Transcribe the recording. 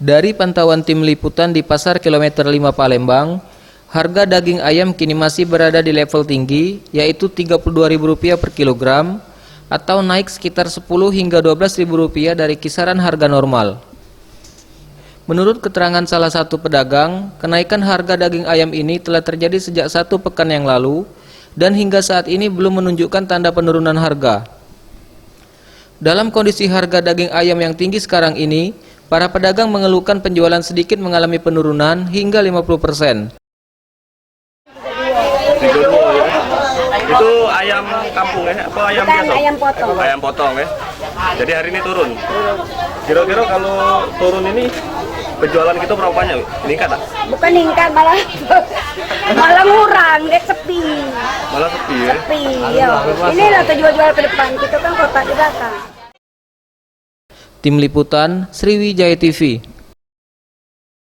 Dari pantauan tim liputan di Pasar Kilometer 5 Palembang, harga daging ayam kini masih berada di level tinggi, yaitu Rp32.000 per kilogram, atau naik sekitar Rp10 hingga Rp12.000 dari kisaran harga normal. Menurut keterangan salah satu pedagang, kenaikan harga daging ayam ini telah terjadi sejak 1 pekan yang lalu, dan hingga saat ini belum menunjukkan tanda penurunan harga. Dalam kondisi harga daging ayam yang tinggi sekarang ini, para pedagang mengeluhkan penjualan sedikit mengalami penurunan hingga 50%. Itu ayam kampung ya? Apa ayam Bukan, biasa? ayam potong. Ayam potong ya? Jadi hari ini turun? Kira-kira kalau turun ini penjualan kita berapa banyak? Meningkat tak? Bukan meningkat, malah ngurang, dia sepi. Malah sepi ya? Sepi, ya. Inilah jual-jual ke depan, kita kan kota di belakang. Tim Liputan, Sriwijaya TV.